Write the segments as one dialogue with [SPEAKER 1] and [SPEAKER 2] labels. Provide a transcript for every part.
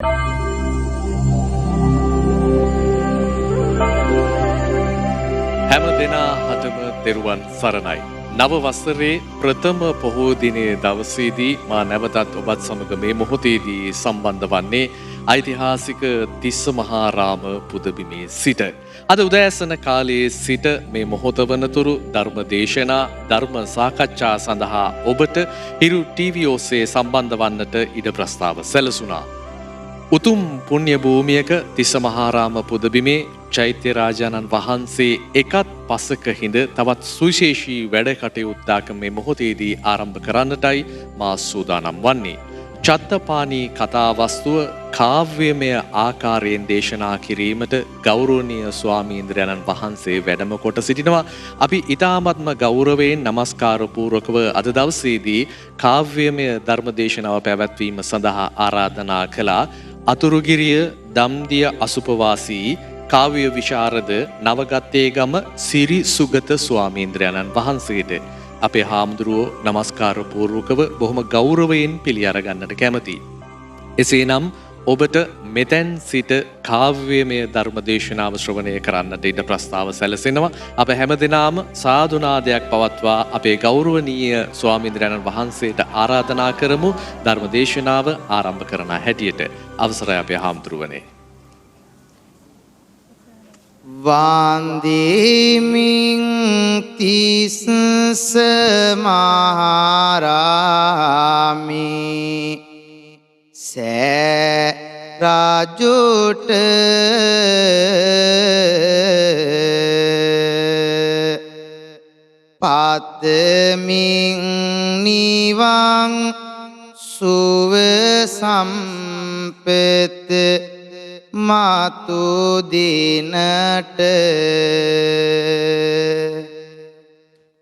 [SPEAKER 1] හැම දෙනා හටම තෙරුවන් සරණයි. නව වසරේ ප්‍රථම පොහෝ දිනයේ දවසේදී මා නැවතත් ඔබත් සමග මේ මොහොතේදී සම්බන්ධ වන්නේ ඓතිහාසික තිස්ස මහාරාම පුදබිමේ සිට. අද උදෑසන කාලයේ සිට මේ මොහොත වනතුරු ධර්ම දේශනා ධර්ම සාකච්ඡා සඳහා ඔබට හිරු ටීවී ඔස්සේ සම්බන්ධ වන්නට ඉඩ ප්‍රස්තාව සැලසුණා. උතුම් පුණ්‍ය භූමියක තිස්ස මහාරාම පුදබිමේ චෛත්‍ය රාජානන් වහන්සේ එකත් පසක හිඳ තවත් සුවිශේෂී වැඩ කටයුත්තක් මේ මොහොතේදී ආරම්භ කරන්නටයි මා සූදානම් වන්නේ. චත්තපාණී කතා වස්තුව කාව්‍යමය ආකාරයෙන් දේශනා කිරීමට ගෞරවනීය ස්වාමීන්ද්‍රයන්න් වහන්සේ වැඩම කොට සිටිනවා. අපි ඊ타ත්ම ගෞරවයෙන් নমස්කාර පූර්වකව අද දවසේදී කාව්‍යමය ධර්ම දේශනාව පැවැත්වීම සඳහා ආරාධනා කළා. අතුරුගිරිය දම්දිය අසුපවාසී කාව්‍ය විශාරද නවගත්තේගම සිරි සුගත ස්වාමීන්ද්‍රයන්න් වහන්සේට අපේ හාමුදුරුවෝ নমස්කාර පූර්වකව බොහොම ගෞරවයෙන් පිළි අරගන්නට කැමැතියි. එසේනම් ඔබට මෙතෙන් සිට කාව්‍යමය ධර්ම දේශනාව ශ්‍රවණය කරන්නට ඉඩ ප්‍රස්තාව සැලසෙනවා. අප හැමදෙනාම සාදුනාදයක් පවත්වා අපේ ගෞරවනීය ස්වාමීන්ද්‍රයන්න් වහන්සේට ආරාධනා කරමු ධර්ම දේශනාව ආරම්භ කරන හැටියට. අවසරයි අපේ හාමුදුරුවනේ.
[SPEAKER 2] වන්දිමින් තිස්ස මහාරාමේ සෑ රාජුට පතමින් නිවන් සුව සම්පත මාතු දිනට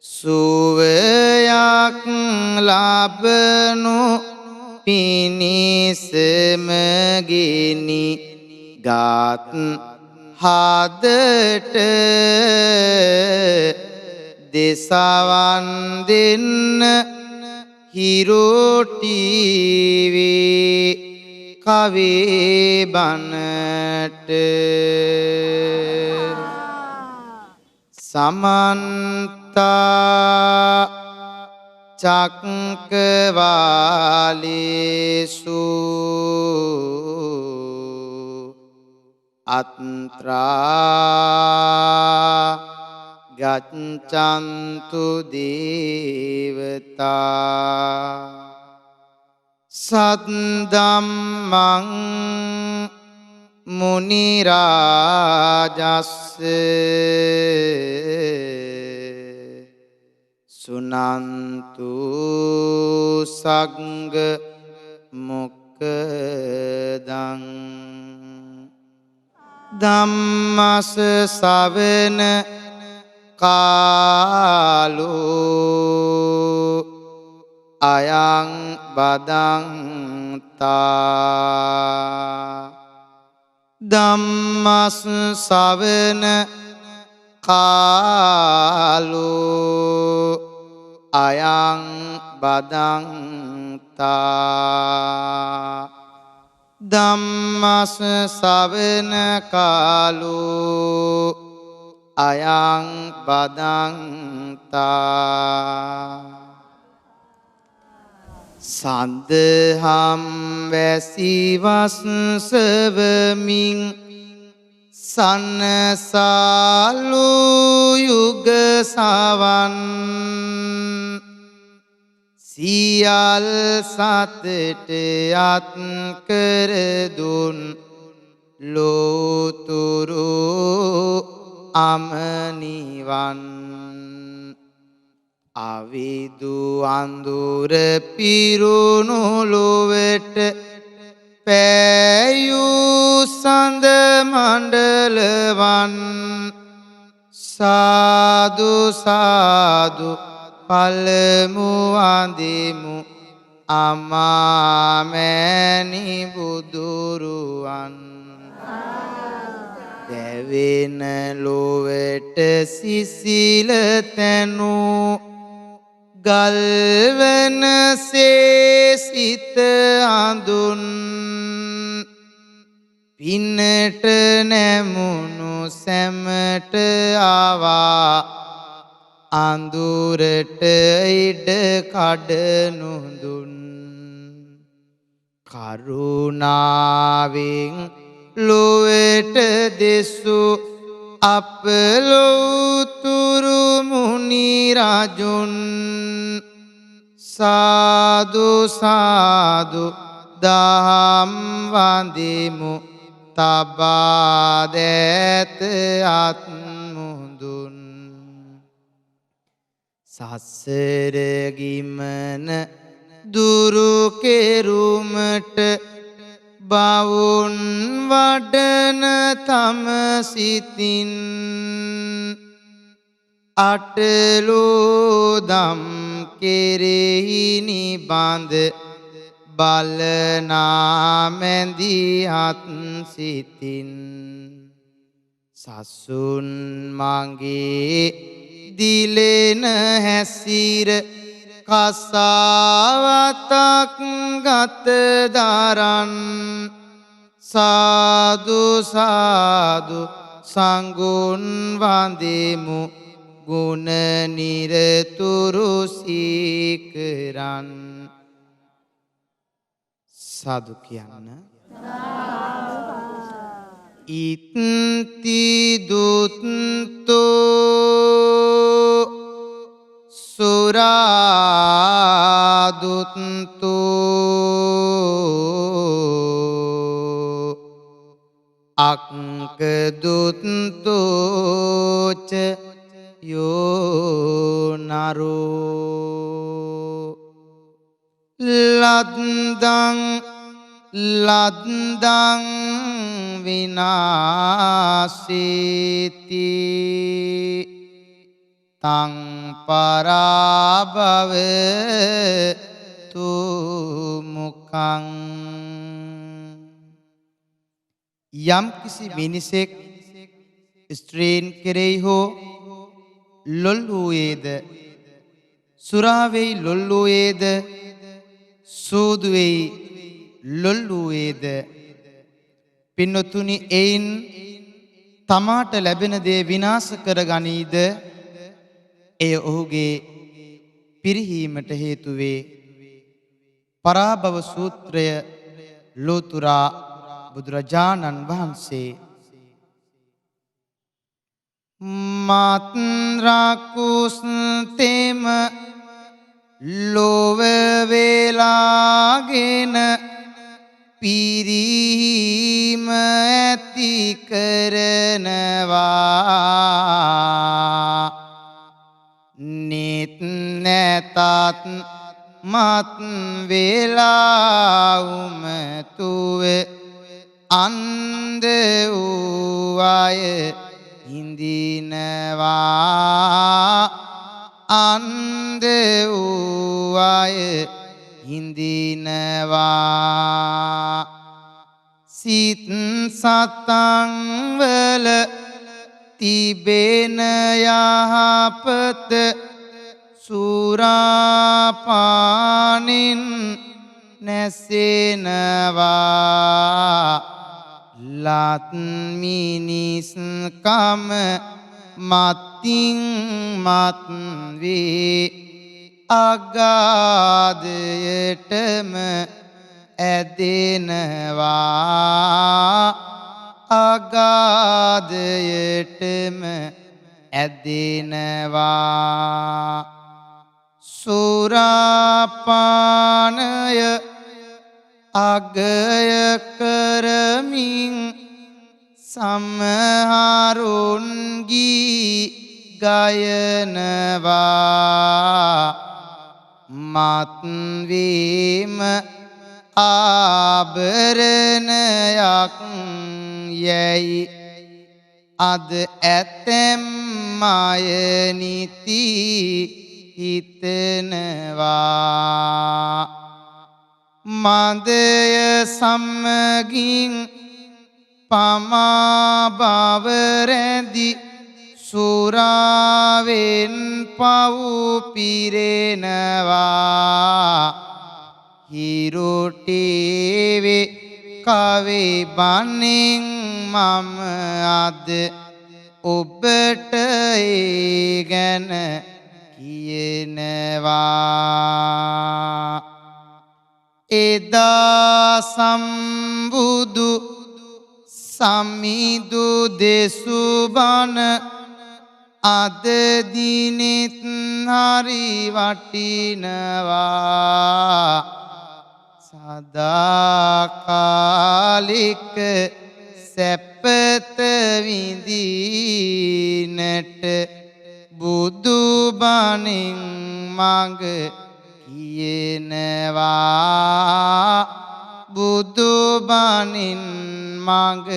[SPEAKER 2] සුවයක් ලබනු පිණිසම ගිනි ගත් හදට දෙසවන් දෙන්න හිරු ටීවී කවේ බනට සමන්තා චක්කවාලේසු අත්‍රා ගච්ඡන්තු දේවතා සද්දම්මං මුනි රාජස්ස සුනන්තු සංඝ මොක්ඛදං ධම්මස් ශවන කාලෝ අයං බදන්තා ධම්මස් ශවන කාලෝ අයං බදන්තා ධම්මස් ශවන කාලෝ අයං බදන්තා සන්දහම් වැසිවස් සවමින් සන්නසාලු යුග සවන් සියල් සතට අත් කරදුන් ලෝතුරු අමනිවන් අවිදු අඳුර පිරුණු ලොවට පෑයූ සඳ මණ්ඩලවන් සාදු සාදු පළමු අඳිමු අමාමෑණි බුදුරුවන් දැවෙන ලොවට සිසිල තැනූ ගල්වන සේ සිත අඳුන් පින්නට නැමුණු සැමට ආවා අඳුරට ඉඩ කඩනුදුන් කරුණාවෙන් ලොවට දෙසු අප ලොවුතුරු මුනි රජුන් සාදු සාදු දහම් වඳිමු තබා දැත අත් මුදුන් සසර ගිමන දුරු කෙරුමට බවුන් වඩන තම සිතින් අටලෝ දම් කෙරෙහි නිබඳ බලනා මැදිහත් සිතින් සසුන් මගේ දිලෙන හැසිර කසාවතක් ගත දරන් සාදු සාදු සංගුන් වඳිමු ගුණ නිරතුරු සීකරන් සාදු කියන්න ඉත්ති දුත්තෝ සුරාදුත්තෝ අක්කදුත්තෝච යෝනරෝ ලද්දං ලද්දං විනාසීති තං පරාභව තු මුඛං යම් කිසි මිනිසෙක් ස්ත්‍රීන් කෙරෙහි හෝ ලොල් වූයේද සුරාවෙහි ලොල් වූයේද සූදුවෙහි ලොල් වූයේද පින්නතුනි එයින් තමාට ලැබෙන දේ විනාශ කර ගනීද එය ඔහුගේ පිරිහීමට හේතු වේ පරාභව සූත්‍රය ලෝතුරා බුදුරජාණන් වහන්සේ මාත්‍රාකුස්තෙම ලෝව වේලාගෙන පිරීම ඇති කරනවා නිත් නැතත් මත් වේලාවුම තුවේ අන්ධ වූ අය හිඳිනවා අන්ධ වූ අය හිඳිනවා සිත් සතන් වල තිබෙන යහපත සුරාපානින් නැසෙනවා ලත් මිනිස්කම මත්තින් මත් වේ අගාධයටම ඇදෙනවා අගාධයටම ඇදෙනවා සුරාපානය අගය කරමින් සමහරුන්ගී ගයනවා මත්වීම ආභරණයක් යැයි අද ඇතැම් අය නිති හිතනවා මදය සමගින් පමා බවරැදි සුරාවෙන් පව් පිරෙනවා හිරුටිවේ කවේ බණින් මම අද ඔබට ඒ ගැන කියනවා එදා සම්බුදු සමිදු දෙසුබන අද දිනෙත් හරි වටිනවා සදාකාලික සැපත විඳින්නට බුදු බණින් මඟ කියනවා බුදු බණින් මඟ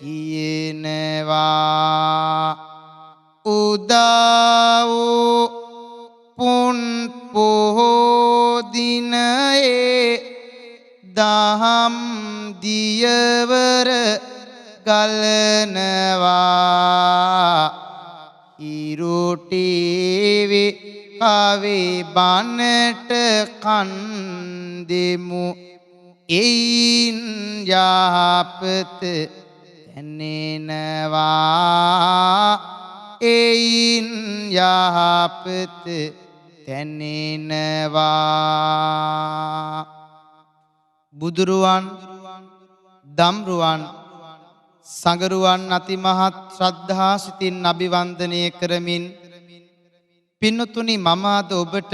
[SPEAKER 2] කියනවා උදා වූ පුන් පොහෝ දිනයේ දහම් දියවර ගලනවා ඉරුටිවේ කවේ බණට කන් දෙමු එයින් යහපත තැනෙනවා එයින් යහපත තැනෙනවා බුදුරුවන් දම්රුවන් සඟරුවන් අතිමහත් ශ්‍රද්ධා සිතින් අභිවන්දනය කරමින් පින්තුනි මම අද ඔබට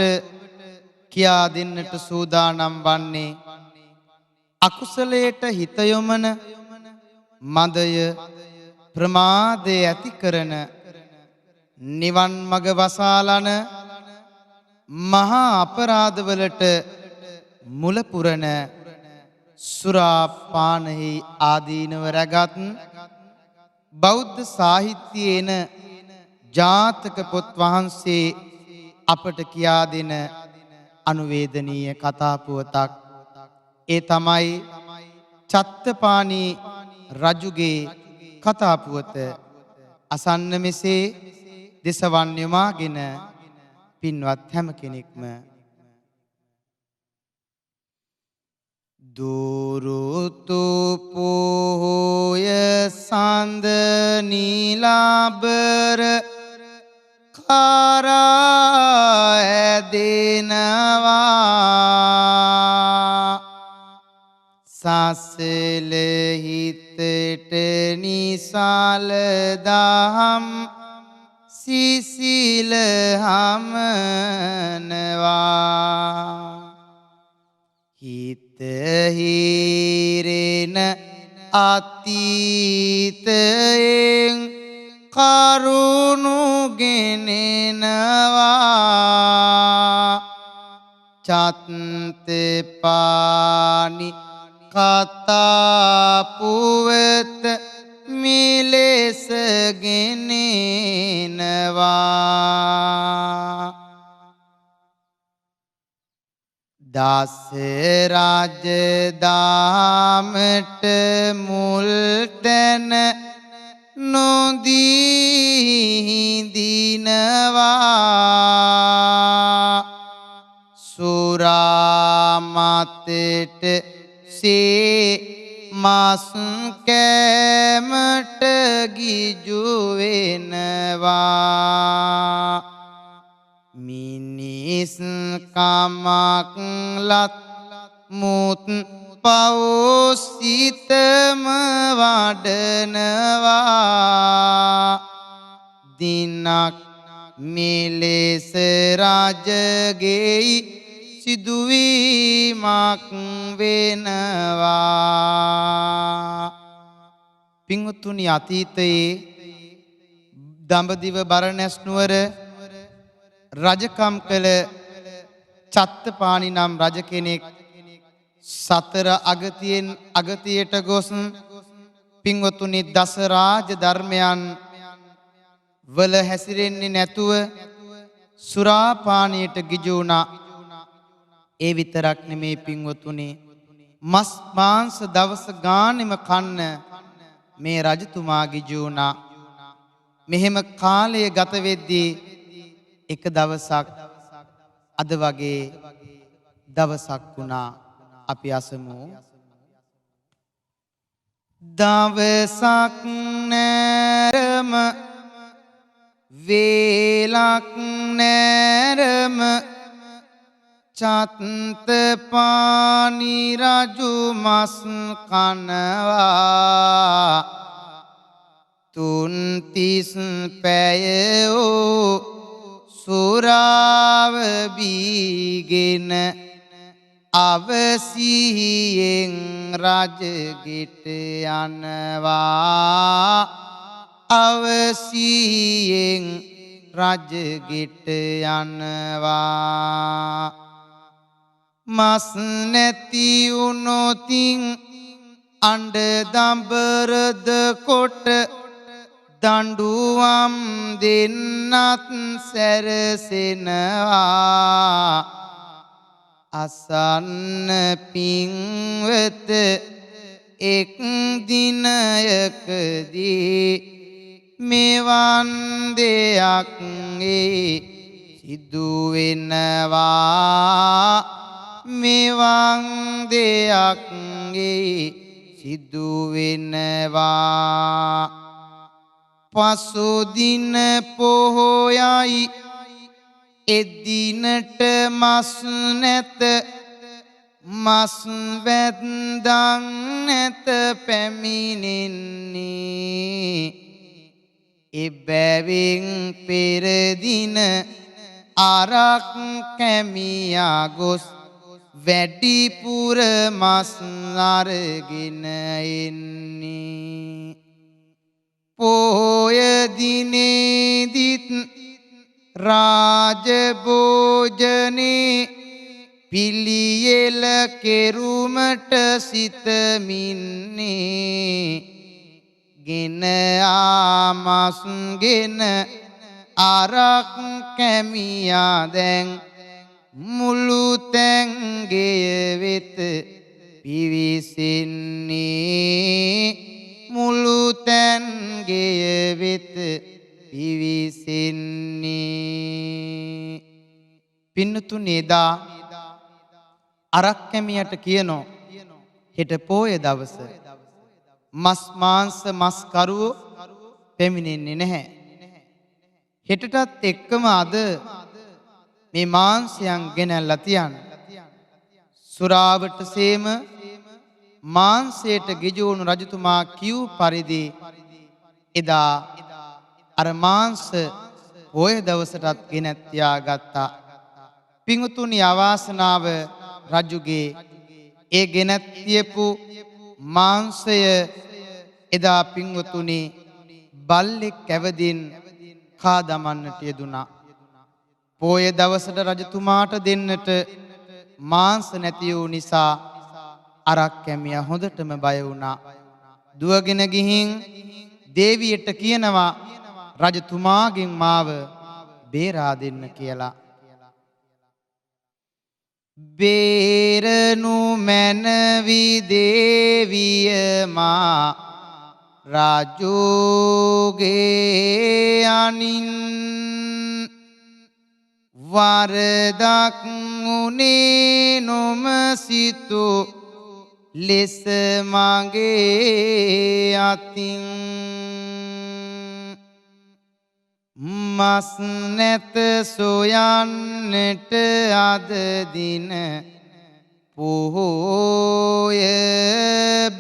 [SPEAKER 2] කියා දෙන්නට සූදානම් වන්නේ අකුසලයට හිත යොමන මදය ප්‍රමාදය ඇති කරන නිවන් මඟ වසාලන මහා අපරාධවලට මුල පුරන සුරාපානහි ආදීනව රැගත් බෞද්ධ සාහිත්‍යයේන ජාතක පොත් වහන්සේ අපට කියා දෙන අනුවේදනීය කතා පුවතක් ඒ තමයි චත්තපාණි රජුගේ කතා පුවත අසන්න මෙසේ දෙසවන් යොමාගෙන පින්වත් හැම කෙනෙක්ම දුරුතු පොහොය සඳ නීලාබර කරා ඇදෙනවා සසල හිතට නිසාල දහම් සිසිල හමනවා හිත හිරෙන අතීතයෙන් කරුණු ගෙනෙනවා චත්තපාණි කතා පුවත මිලෙස ගෙනෙනවා දස රාජධාමට මුල් තැන නොදී දිනවා සුරාමතට සේ මස් කෑමට ගිජු වෙනවා මිනිස් කමක් ලත් මුත් පවසිතම වඩනවා දිනක් මෙලෙස රජගෙයි සිදුවීමක් වෙනවා පින්වත්නි අතීතයේ දඹදිව බරණැස් නුවර රජකම් කළ චත්තපාණි නම් රජ කෙනෙක් සතර අගතියෙන් අගතියට ගොස් පින්වතුනි දස රාජ ධර්මයන් වල හැසිරෙන්නේ නැතුව සුරාපානයට ගිජු වුණා. ඒ විතරක් නෙමේ පින්වතුනි මස් මාංශ දවස ගානෙම කන්න මේ රජතුමා ගිජු වුණා. මෙහෙම කාලය ගත වෙද්දී එක දවසක් අද වගේ දවසක් වුණා. අපි අසමු දවසක් නැරම වේලක් නැරම චත්තපාණි රජු මස් කනවා තුන්තිස් පැයෝ සුරාව බීගෙන අවසිහියෙන් රජගෙට යනවා අවසිහියෙන් රජගෙට යනවා මස් නැති වුණොතින් අඬ දඹරද කොට දඬුවම් දෙන්නත් සැරසෙනවා අසන්න පින්වත එක් දිනයකදී මෙවන් දෙයක් සිදු වෙනවා මෙවන් දෙයක් සිදු වෙනවා පසුදින පොහොයයි එදිනට මස් නැත මස් වැද්දන් නැත පැමිණෙන්නේ එබැවින් පෙර දින අරක් කැමියා ගොස් වැඩිපුර මස් අරගෙන එන්නේ පොය දිනේදිත් රාජ භෝජනේ පිළියෙල කෙරුමට සිතමින්නේ ගෙන ආමස්ගෙන අරක් කැමියා දැන් මුළු තැන්ගෙය වෙත පිවිසෙන්නේ මුළු තැන්ගෙය වෙත පිවිසෙන්නේ පින්නතුනි එදා අරක් කැමියට කියනෝ හෙට පෝය දවස මස් මාංශ මස් කරුවෝ පැමිණෙන්නේ නැහැ හෙටටත් එක්කම අද මේ මාංශයන් ගෙනල්ලා තියන්න සුරාවට සේම මාංශයට ගිජුණු රජතුමා කිව් පරිදි එදා අර මාංශ පොය දවසටත් ගෙනත් තියාගත්තා පිඟුතුනි අවාසනාව රජුගේ ඒ ගෙනත් තියපු මාංශය එදා පිඟුතුනි බල්ලෙක් කැවදින් කා දමන්නට යෙදුණා පොය දවසට රජතුමාට දෙන්නට මාංශ නැති වූ නිසා අරක් කැමියා හොඳටම බය වුණා දුවගෙන ගිහින් දේවියට කියනවා රජතුමාගෙන් මාව බේරා දෙන්න කියලා බේරනු මැනවි දේවිය මා රජුගේ අනින් වරදක් උනේ නොම සිතු ලෙස මගේ අතින් මස් නැත සොයන්නට අද දින පොහොය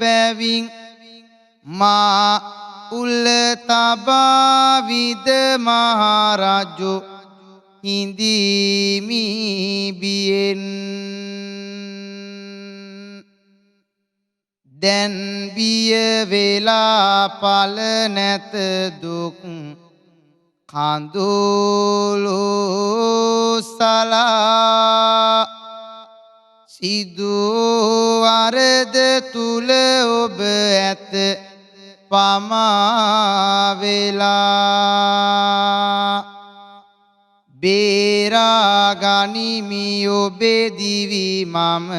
[SPEAKER 2] බැවින් මා උල්ල තබා විද මහරජු හිඳීමි බියෙන් දැන් බිය වෙලා පල නැත දුක් කඳුළු සලා සිදු වරද තුල ඔබ ඇත පමා වෙලා බේරා ගනිමි ඔබේ දිවි මම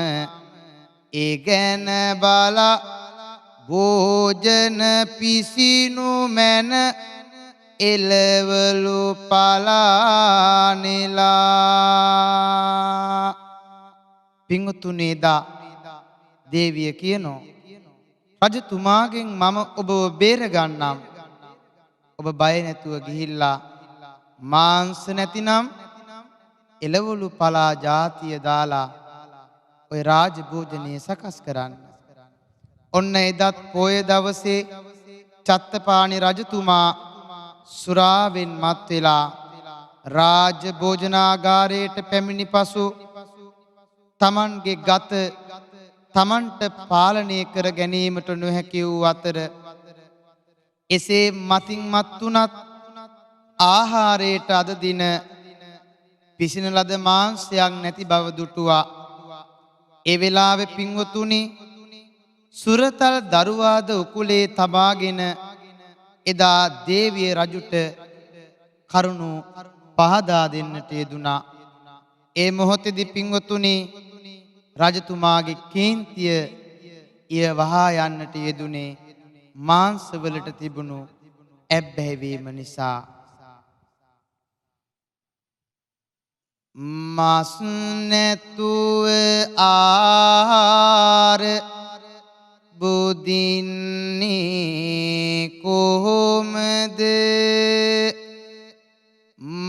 [SPEAKER 2] ඒ ගැන බලා භෝජන පිසිනු මැන එලවලු පලානෙලා පිංගුතුනේදා දේවිය කියනෝ රජතුමාගෙන් මම ඔබව බේර ගන්නම්. ඔබ බය නැතුව ගිහිල්ලා මාංශ නැතිනම් එළවලු පලා ජාතිය දාලා ඔය රාජ භෝජනය සකස් කරන්න. ඔන්න එදත් පොය දවසේ චත්තපාණි රජතුමා සුරාවෙන් මත් වෙලා රාජ භෝජනාගාරයට පැමිණි පසු තමන්ගේ ගත තමන්ට පාලනය කර ගැනීමට නොහැකි වූ අතර එසේ මතින් මත් වුණත් ආහාරයට අද දින පිසින ලද මාංශයක් නැති බව දුටුවා. ඒ වෙලාවේ පින්වතුනි සුරතල් දරුවාද උකුලේ තබාගෙන එදා දේවිය රජුට කරුණු පහදා දෙන්නට යෙදුනා. ඒ මොහොතේදී පින්වතුනි රජතුමාගේ කේන්තිය ඊය වහා යන්නට යෙදුනේ මාංශවලට තිබුණු ඇබ්බැහි වීම නිසා. මස් නැතුව ආහාර බුදින්නේ කොහොමද?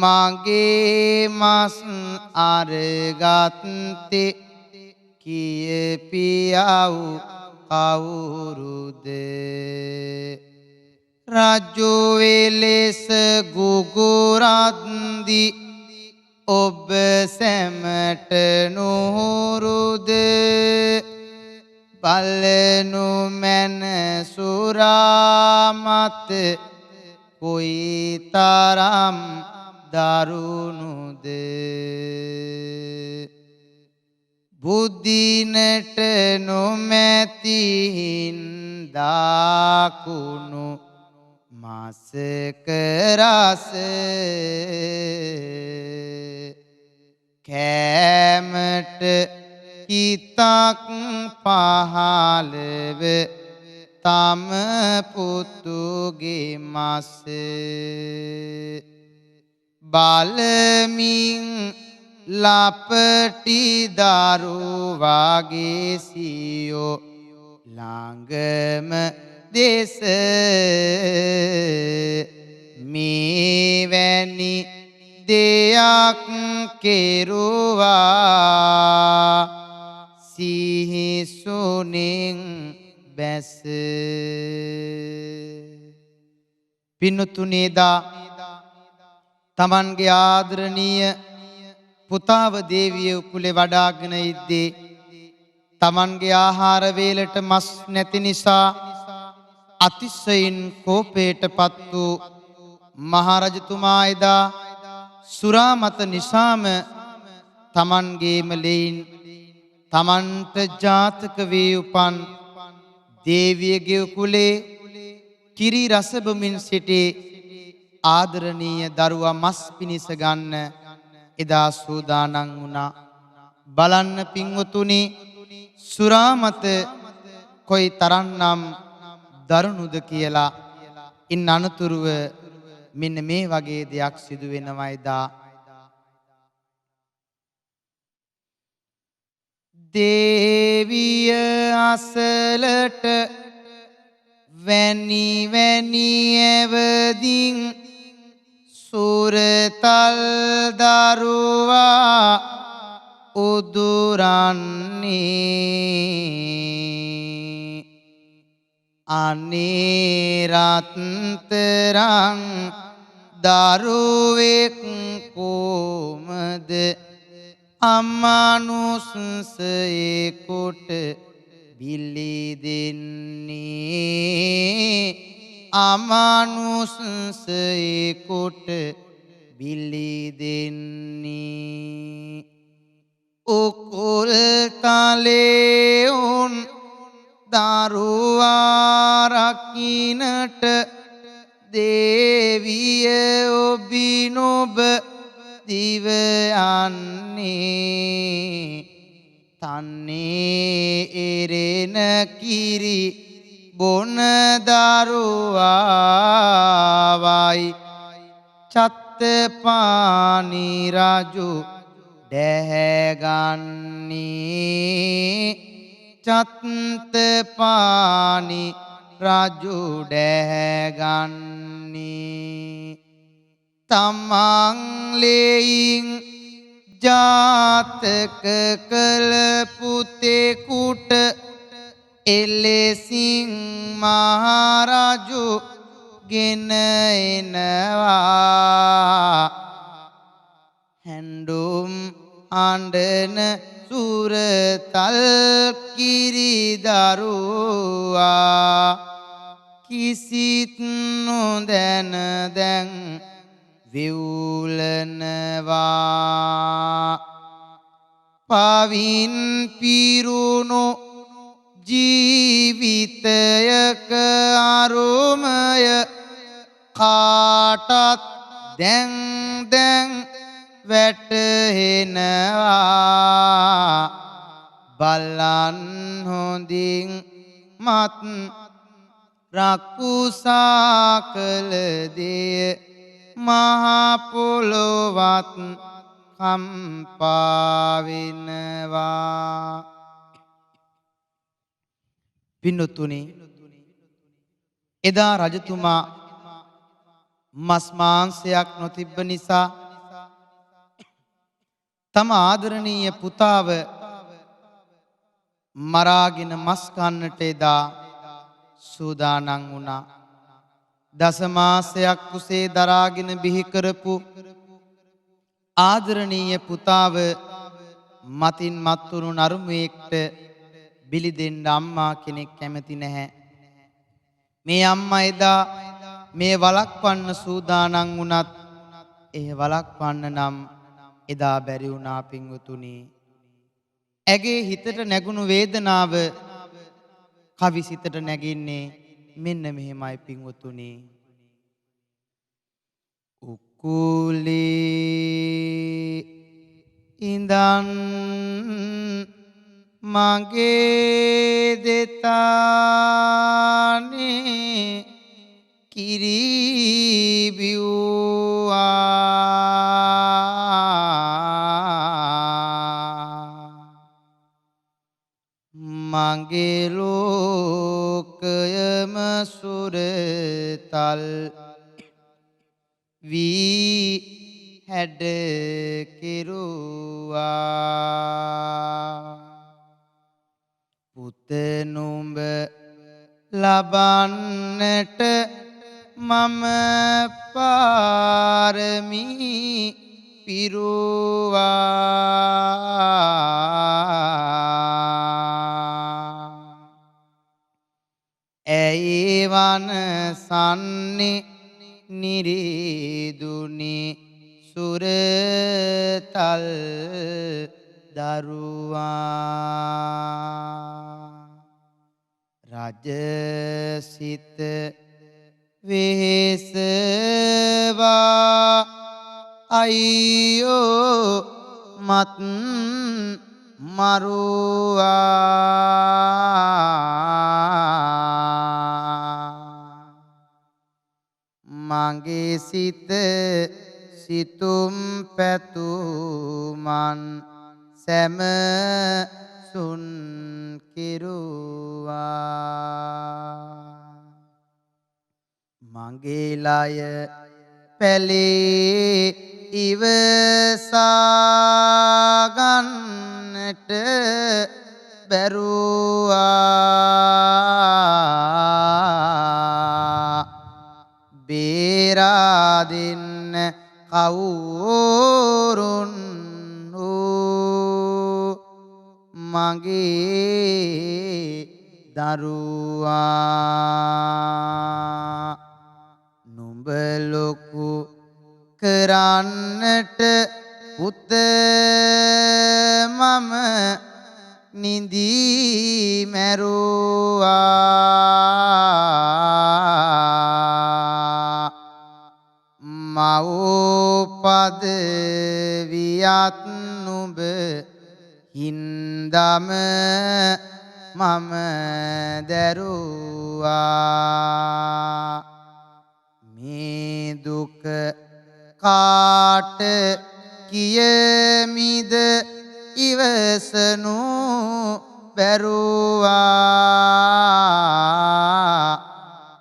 [SPEAKER 2] මගේ මස් අරගත්තේ කියපියව් කවුරුද? රජු වෙලෙස ගුගුරද්දි ඔබ සැමට නුරුද? බලනු මැන සුරාමත කොයි තරම් දරුණුද? බුද්ධිනට නොමැති හින්දාකුණු මාසක රස කෑමට හිතක් පහළව තම පුතුගේ මස බලමින් ලපටි දරුවාගේ සියෝ ළඟම දෙස මේවැනි දෙයක් කෙරුවා සිහිසුනින් බැස. පින්තුනේදා තමන්ගේ ආදරණීය පුතාව දේවිය උකුලේ වඩාගෙන ඉද්දී තමන්ගේ ආහාර වේලට මස් නැති නිසා අතිශයින් කෝපයටපත් වූ මහරජතුමා එදා සුරාමත නිසාම තමන්ගේම ලෙයින් තමන්ට ජාතක වී උපන් දේවියගේ උකුලේ කිරි රස බොමින් සිටි ආදරණීය දරුවා මස් පිණිස ගන්න එදා සූදානම් වුණා. බලන්න පින්වතුනි සුරාමත කොයි තරම්නම් දරුණුද කියලා. ඉන් අනතුරුව මෙන්න මේ වගේ දෙයක් සිදු වෙනවා එදා. දේවිය අසලට වැනි වැනි ඇවදින් සුරතල් දරුවා උදුරන්නේ අනේ රත්තරන් දරුවෙක් කොමද අමානුස්සයෙකුට බිලි දෙන්නේ අමානුස්සයෙකුට බිලි දෙන්නේ උකුල් තලේ උන් දරුවා රකින්නට දේවිය ඔබිනොබ දිව යන්නේ තන්නේ එරෙන කිරි බොන දරුවාවයි චත්තපාණි රජු දැහැගන්නේ චත්තපානි රජු ඩැහැගන්නේ තමන් ලෙයින් ජාතක කළ පුතෙකුට එලෙසින් මහරජු ගෙන එනවා හැඬුම් අඬන සුරතල් කිරිදරුවා කිසිත් නොදැන දැන් වෙවුලනවා පවින් පිරුණු ජීවිතයක අරුමය කාටත් දැන් වැටහෙනවා බලන් හොඳින් මත් රකුසා කළ දෙය මහා පොළොවත් කම්පා වෙනවා පින්තුනි එදා රජතුමා මස් මාංශයක් නොතිබ්බ නිසා තම ආදරණීය පුතාව මරාගෙන මස් කන්නට එදා සූදානම් වුණා. දස මාසයක් කුසේ දරාගෙන බිහි කරපු ආදරණීය පුතාව මතින් මත්තුණු නරුමෙක්ට බිලි දෙන්න අම්මා කෙනෙක් කැමති නැහැ. මේ අම්මා එදා මේ වළක්වන්න සූදානම් වුණත් ඒ වළක්වන්න නම් එදා බැරි වුණා පින්වතුනි. ඇගේ හිතට නැගුණු වේදනාව කවි සිතට නැගින්නේ මෙන්න මෙහෙමයි පින්වතුනි. උකුලේ ඉඳන් මගේ දෙතානේ කිරි මගේ ලෝකයම සුරතල් වී හැඩ කෙරුවා පුත නුඹ ලබන්නට මම පාරමී පිරුවා ඇයි වනසන්නේ නිරිදුනි සුරතල් දරුවා රජසිත වෙහෙසවා අයියෝ මත් මරුවා මගේ සිත සිතුම් පැතුමන් සැම සුන් කිරුවා මගේ ලය පැලේ ඉවසාගන්නට බැරුවා බේරා දෙන්න කවුරුන් මගේ දරුවා නුඹ ලොකු කරන්නට පුත මම නිදී මැරුවා මව්පද වියත් නුඹ හින්දම මම දැරුවා මේ දුක කාට කියමිද ඉවසනු බැරුවා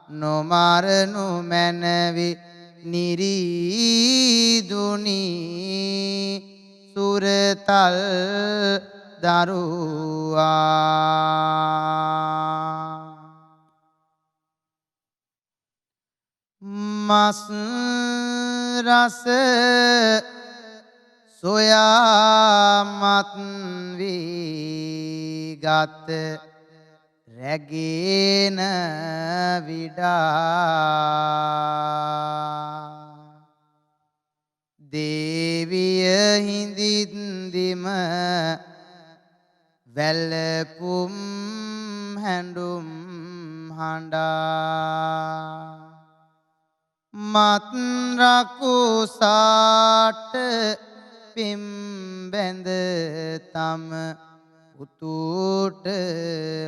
[SPEAKER 2] නොමරනු මැනවි නිරීදුනි සුරතල් දරුවා මස් රස සොයාමත් වී ගත රැගෙන විඩා දේවිය හිඳින්දිම වැළපුම් හැඬුම් හඬා මත් රකුසාට පිම්බැඳ තම උතුට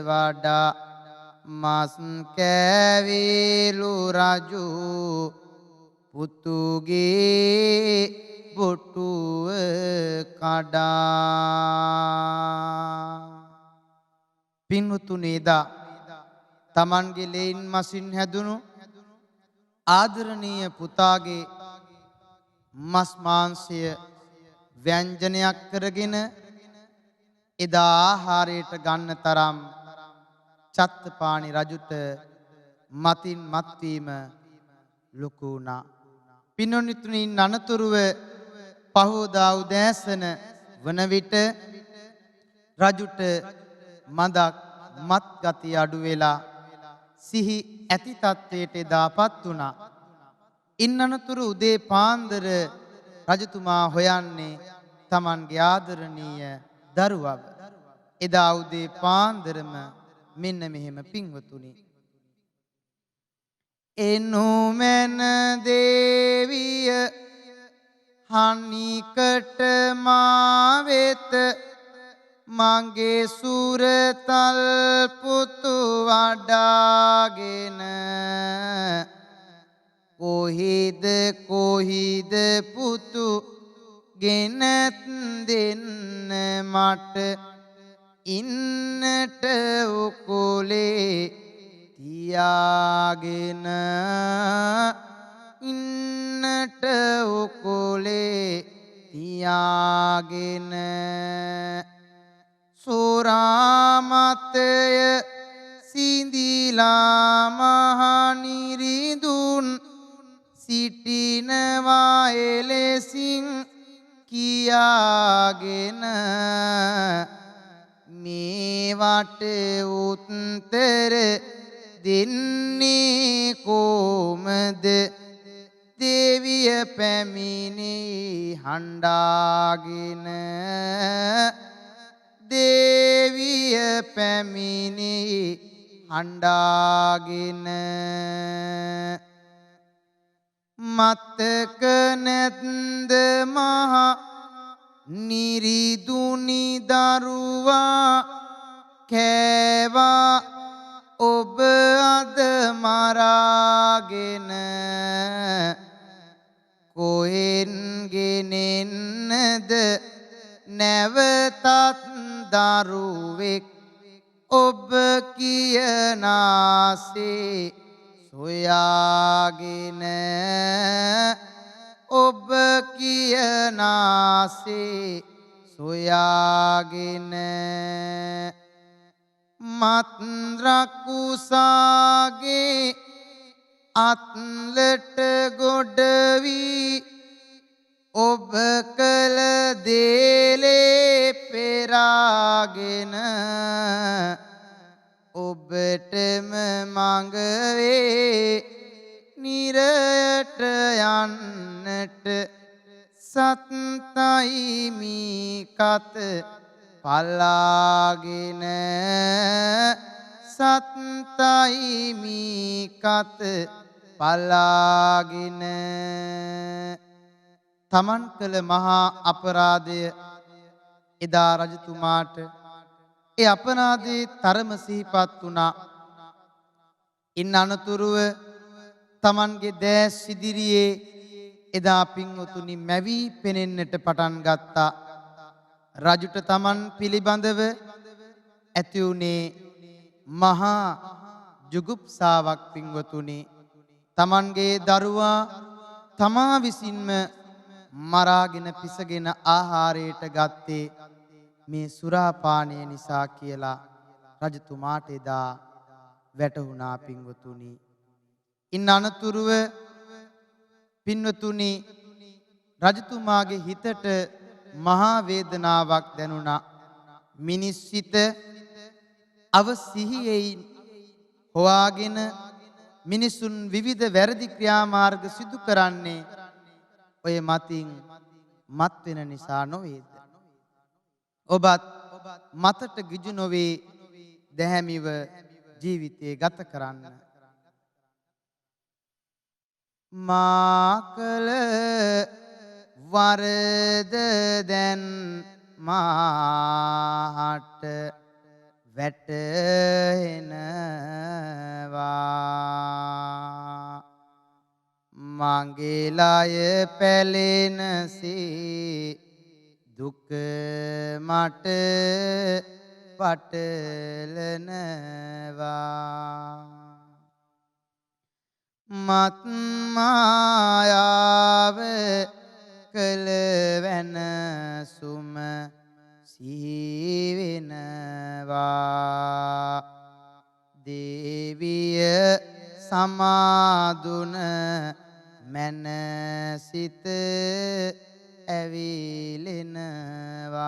[SPEAKER 2] වඩා මස් කෑවිලු රජු පුතුගේ බොටුව කඩා පින්වතුනි එදා තමන්ගේ ලේන් මසින් හැදුණු ආදරණීය පුතාගේ මස් මාංශය ව්‍යංජනයක් කරගෙන එදා ආහාරයට ගන්න තරම් චත්තපාණි රජුට මතින් මත්වීම ලොකු වුණා. පින්වත්නි අනතුරුව පහෝදා උදෑසන වන විට රජුට මදක් මත් ගතිය අඩු වෙලා සිහි ඇති තත්වයට එදාපත් වුණා. ඉන් අනතුරු උදේ පාන්දර රජතුමා හොයන්නේ තමන්ගේ ආදරණීය දරුවව. එදා උදේ පාන්දරම මෙන්න මෙහෙම පින්වතුනි. එනුමැන දේවිය හනිකට මා වෙත මගේ සුරතල් පුතු වඩාගෙන කොහිද පුතු ගෙනත් දෙන්න මට ඉන්නට උකුලේ තියාගෙන ඉන්නට උකුලේ තියාගෙන සෝරාමතය සිඳිලා මහනිරිඳුන් සිටිනවා එලෙසින් කියාගෙන මේවට උත්තර දෙන්නේ කොමද දේවිය පැමිණි හඬාගෙන දේවිය පැමිණි හඬාගෙන මතක නැත්ද මහ නිරිදුනි දරුවා කෑවා ඔබ අද මරාගෙන කොහෙන් ගෙනෙන්නද නැවතත් දරුවෙක් ඔබ කියනාසේ සොයාගෙන ඔබ කියනාසේ සොයාගෙන මත් රකුසාගේ අත්ලට ගොඩ වී ඔබ කළ දේලේ පෙරාගෙන ඔබටම මඟ වේ නිරයට යන්නට සත්තයි මීකත පලාගෙන සත්තයි මීකත පලාගෙන තමන් කළ මහා අපරාධය එදා රජතුමාට ඒ අපරාධයේ තරම සිහිපත් වුණා. ඉන් අනතුරුව තමන්ගේ දැස් ඉදිරියේ එදා පින්වතුනි මැවි පෙනෙන්නට පටන් ගත්තා. රජුට තමන් පිළිබඳව ඇති වුණේ මහා ජුගුප්සාවක් පින්වතුනි. තමන්ගේ දරුවා තමා විසින්ම මරාගෙන පිසගෙන ආහාරයට ගත්තේ මේ සුරාපානය නිසා කියලා රජතුමාට එදා වැටහුණා පින්වතුනි. ඉන් අනතුරුව පින්වතුනි රජතුමාගේ හිතට මහා වේදනාවක් දැනුණා. මිනිස් සිත අවසිහියෙන් හොයාගෙන මිනිසුන් විවිධ වැරදි ක්‍රියාමාර්ග සිදු කරන්නේ ඔය මතින් මත් වෙන නිසා නොවේද? ඔබත් මතට ගිජු නොවේ දැහැමිව ජීවිතේ ගත කරන්න. මා කළ වරද දැන් මාහට වැටහෙනවා. මගේ ලය පැලෙනසේ දුක මට පටලනවා. මත් මායාව කළ වෙනසුම සිහි වෙනවා. දේවිය සමාදුන මනසිත ඇවිලෙනවා.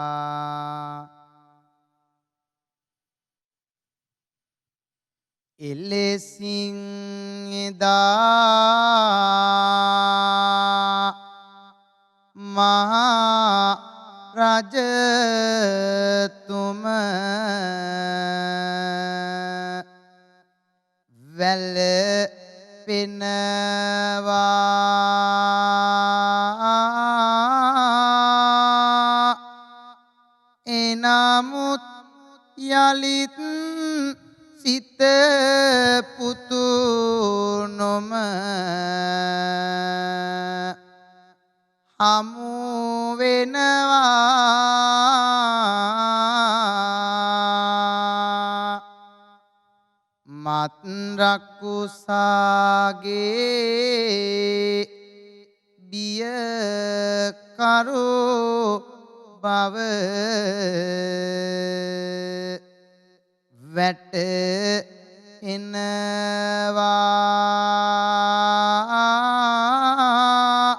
[SPEAKER 2] එලෙසින් එදා මහා රජතුම වැළපෙනවා. එනමුත් යලිත් සිත පුතු නොම හමු වෙනවා. මත් රකුසාගේ බිය කරු බව වැටෙනවා.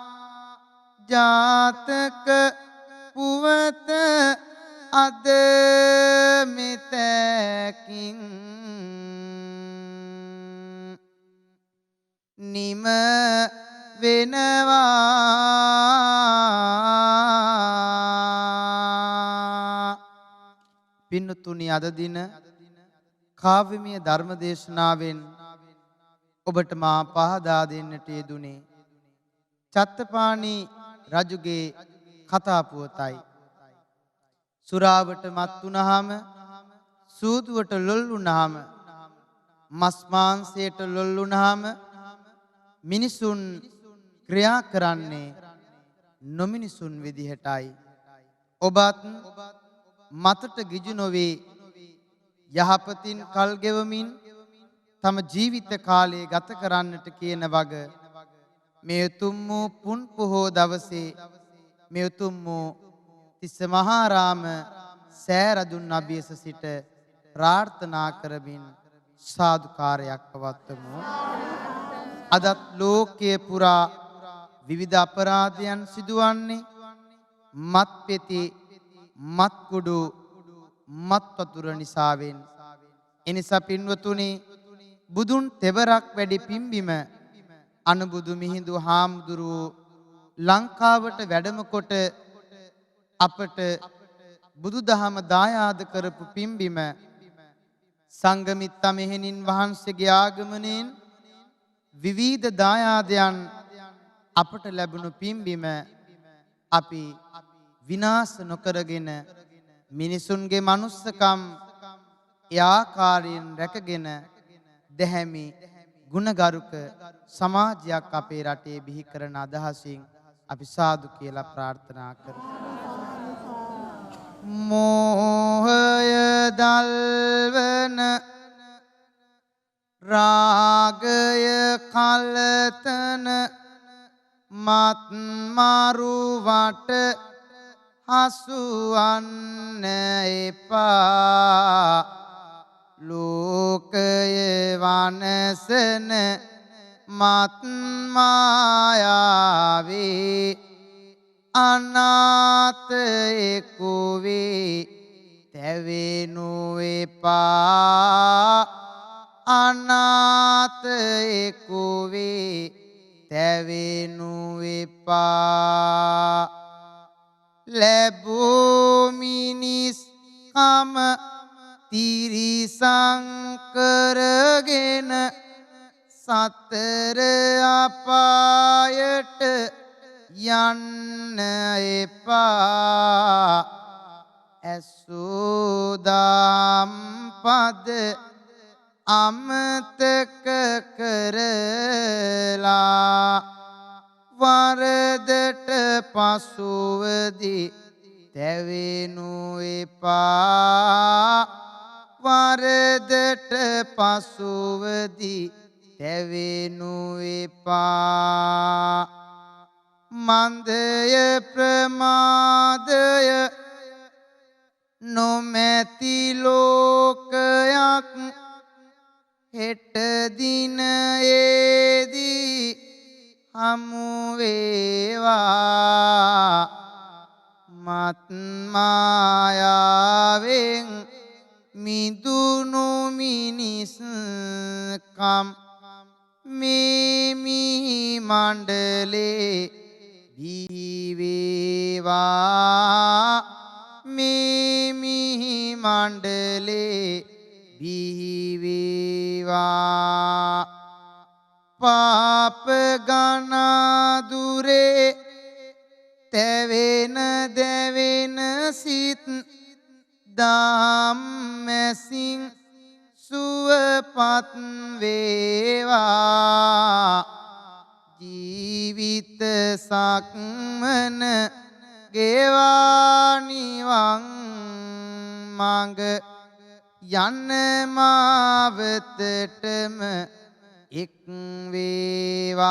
[SPEAKER 2] ජාතක පුවත අද මෙතකින් නිම වෙනවා. පින්නතුනි අද දින කාව්‍යමය ධර්ම දේශනාවෙන් ඔබට මා පහදා දෙන්නට යෙදුනේ චත්තපාණි රජුගේ කතා පුවතයි. සුරාවට මත් වුණාම, සූදුවට ලොල් වුණාම, මස් මාංශයට ලොල් වුණාම මිනිසුන් ක්‍රියා කරන්නේ නොමිනිසුන් විදිහටයි. ඔබත් මතට ගිජු නොවේ යහපතින් කල් ගෙවමින් තම ජීවිත කාලය ගත කරන්නට කියන වග මේ උතුම් වූ පුන් පොහෝ දවසේ මේ උතුම් වූ තිස්ස මහාරාම සෑරදුන් අභියස සිට ප්‍රාර්ථනා කරමින් සාදුකාරයක් පවත්වමු. අදත් ලෝකයේ පුරා විවිධ අපරාධයන් සිදුවන්නේ මත් පෙති, මත් කුඩු, මත් වතුර නිසාවෙන්. එනිසා පින්වතුනි බුදුන් තෙවරක් වැඩි පිම්බිම අනුබුදු මිහිඳු හාමුදුරුවෝ ලංකාවට වැඩම කොට අපට බුදුදහම දායාද කරපු පිම්බිම සංඝමිත්ත මෙහෙණින් වහන්සේගේ ආගමනයෙන් විවිධ දායාදයන් අපට ලැබුණු පිම්බිම අපි විනාශ නොකරගෙන මිනිසුන්ගේ මනුස්සකම් ඒ ආකාරයෙන් රැකගෙන දැහැමි ගුණගරුක සමාජයක් අපේ රටේ බිහි කරන අදහසින් අපි සාදු කියලා ප්‍රාර්ථනා කරමු. මෝහය දල්වන රාගය කලතන මත් මරුවට හසුවන්න එපා ලෝකය වනසන මත් මායාවේ අනාථයෙකු වේ තැවෙනු එපා අනාථයෙකු වේ තැවෙනු එපා ලැබූ මිනිස්කම තිරිසං කරගෙන සතර අපායට යන්න එපා ඇසුදාම් පද අමතක කරලා වරදට පසුවදී තැවෙනු එපා වරදට පසුවදී තැවෙනු එපා මන්දය ප්‍රමාදය නොමැති ලෝකයක් හෙට දිනයේදී හමු වේවා මත් මායාවෙන් මිදුණු මිනිස්කම් මේ මිහි මණ්ඩලේ බිහි වේවා මේ මිහි මණ්ඩලේ බිහි වේවා පාප ගනාදුරේ තැවෙන දැවෙන සිත් දහම්මැසින් සුවපත් වේවා ජීවිත සක්මන ගෙවා නිවන් මඟ යන්න මාවතටම එක් වේවා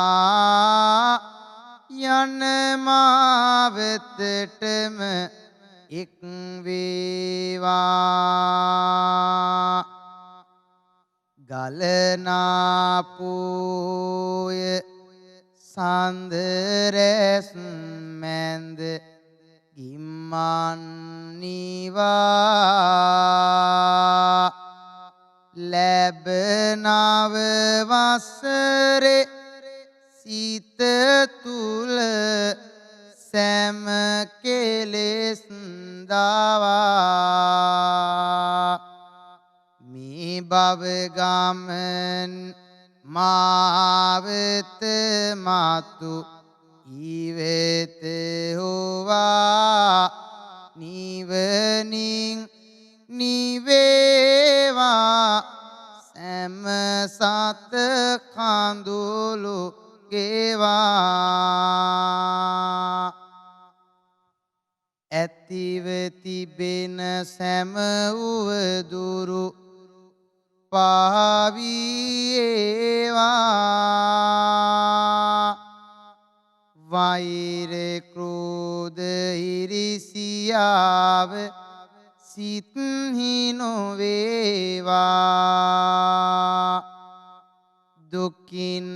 [SPEAKER 2] යන්න මාවතටම එක් වේවා ගලනාපෝය සන්දරැස් මැන්ද ගිම්මන් නිවා ලැබනව වසරේ සිත තුල සෑම කෙලෙස් දවා මේ භව ගමන් මාවත මාතු ඉවෙත හොවා නිවනින් නිවේවා සෑම සත කඳුළු ගෙවා ඇතිව තිබෙන සෑම උවදුරු පාවීවා වෛර ක්‍රෝධ ඉරිසියාව සිත්හි නොවේවා දුකින්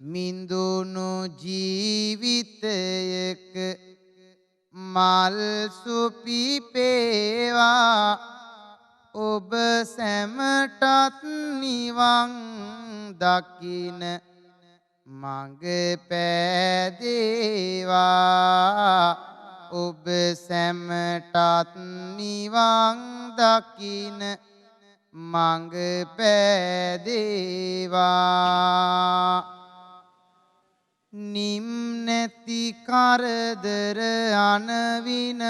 [SPEAKER 2] මින්දුණු ජීවිතයක මල් සුපිපේවා ඔබ සැමටත් නිවන් දකින මඟ පෑදේවා ඔබ සැමටත් නිවන් දකින මඟ පෑදේවා නිම් නැති කරදර අනවින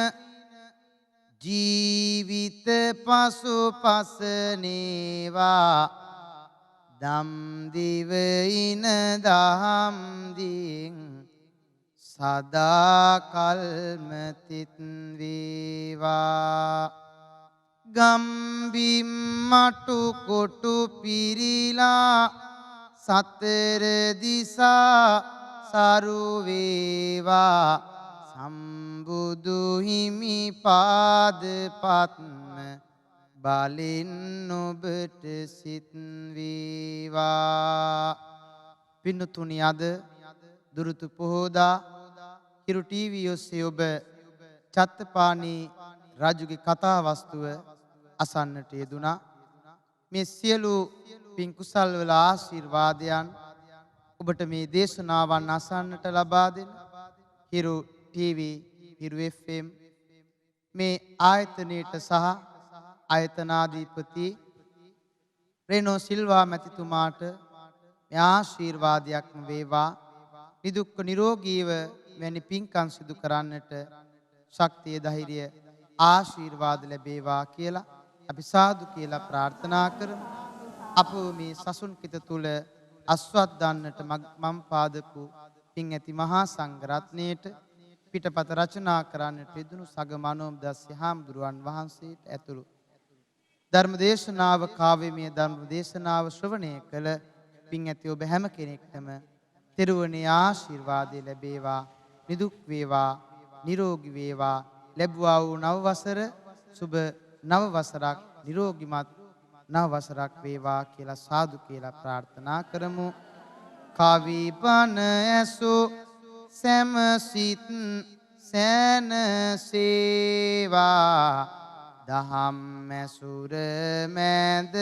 [SPEAKER 2] ජීවිත පසුපසනේවා දම් දිවයින දහම්දින් සදා කල්ම තිත් වේවා ගම්බිම් මටු කොටු පිරිලා සතර දිසා සරු වේවා සම්බුදු හිමි පාද පත්ම බලෙන් ඔබට සිත් වේවා. පින්නතුනි අද දුරුතු පොහෝදා හිරු ටීවී ඔස්සේ ඔබ චත්තපාණී රජුගේ කතා වස්තුව අසන්නට යෙදුණා. මේ සියලු පින් කුසල් වල ආශිර්වාදයන් ඔබට මේ දේශනාවන් අසන්නට ලබා දෙන හිරු ටීවී හිරු FM මේ ආයතනයේට සහ ආයතනාධිපති රේනෝ සිල්වා මැතිතුමාට මේ ආශිර්වාදයක්ම වේවා. නිදුක්ඛ නිරෝගීව මෙවැනි පින්කම් සිදු කරන්නට ශක්තිය ධෛර්යය ආශිර්වාද ලැබේවා කියලා අපි සාදු කියලා ප්‍රාර්ථනා කරමු. අප මේ සසුන් කිත තුල අස්වද්දන්නට මම් පාදපු පින් ඇති මහා සංඝ රත්නයේට පිටපත රචනා කරන්නට යෙදුණු සගමනෝම් දස්ස හාමුදුරුවන් වහන්සේට ඇතුළු ධර්ම දේශනාව කාව්‍යමය ධර්ම දේශනාව ශ්‍රවණය කළ පින් ඇති ඔබ හැම කෙනෙක්ටම තෙරුවනේ ආශිර්වාදය ලැබේවා. නිදුක් වේවා නිරෝගී වේවා. ලැබුවා වූ නව වසර සුබ නව වසරක් නිරෝගීමත් නව වසරක් වේවා කියලා සාදු කියලා ප්‍රාර්ථනා කරමු. කාවී බණ ඇසු සැමසිත සැනසේවා දහම් ඇසුර මැද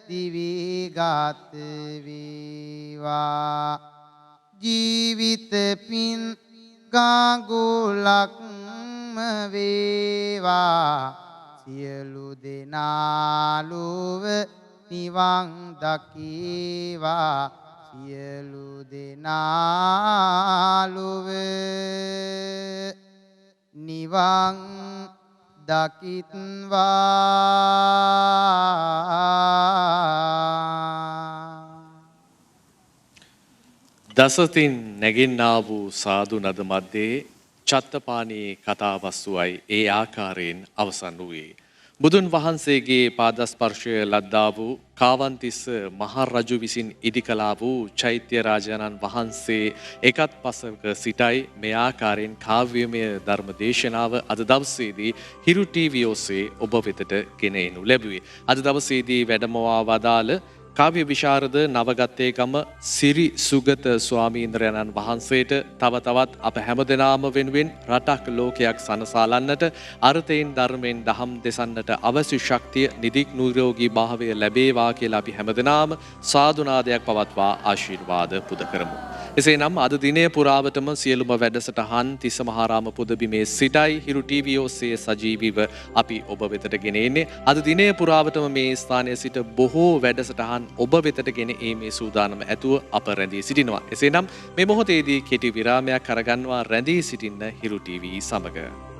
[SPEAKER 2] දිවිගත වේවා. ජීවිත පින් ගාගුලක්ම වේවා සියලු දෙනාලුව නිවන් දකීවා සියලු දෙනාලුව නිවන් දකිත්වා.
[SPEAKER 1] දසතින් නැගෙන්නා වූ සාදු නද මැද්දේ චත්තපාණී කතාවස්තුවයි ඒ ආකාරයෙන් අවසන් වූයේ. බුදුන් වහන්සේගේ පාදස්පර්ශය ලද්දා වූ කාවන්තිස්ස මහරජු විසින් ඉදිකලා වූ චෛත්‍ය රාජානන් වහන්සේ එකත් පසක සිටයි මේ ආකාරයෙන් කාව්‍යමය ධර්ම දේශනාව අද දවසේදී හිරු ටීවී ඔස්සේ ඔබ වෙතට ගෙන එනු ලැබුවේ. අද දවසේදී වැඩමවා වදාළ කාව්‍ය විශාරද නවගත්තේගම සිරි සුගත ස්වාමීන්ද්‍රයන්න් වහන්සේට තව තවත් අප හැමදෙනාම වෙනුවෙන් රටක් ලෝකයක් සනසාලන්නට අර්ථයෙන් ධර්මයෙන් දහම් දෙසන්නට අවශ්‍ය ශක්තිය නිදික් නිරෝගී භාවය ලැබේවා කියලා අපි හැමදෙනාම සාදුනාදයක් පවත්වා ආශිර්වාද පුද කරමු. එසේනම් අද දිනය පුරාවටම සියලුම වැඩසටහන් තිස්ස මහාරාම පුදබිමේ සිටයි හිරු ටීවී ඔස්සේ සජීවීව අපි ඔබ වෙතට ගෙන එන්නේ. අද දිනය පුරාවටම මේ ස්ථානයේ සිට බොහෝ වැඩසටහන් ඔබ වෙතට ගෙන ඒමේ සූදානම ඇතුව අප රැඳී සිටිනවා. එසේනම් මේ මොහොතේදී කෙටි විරාමයක් අරගන්නවා රැඳී සිටින්න හිරු ටීවී සමග.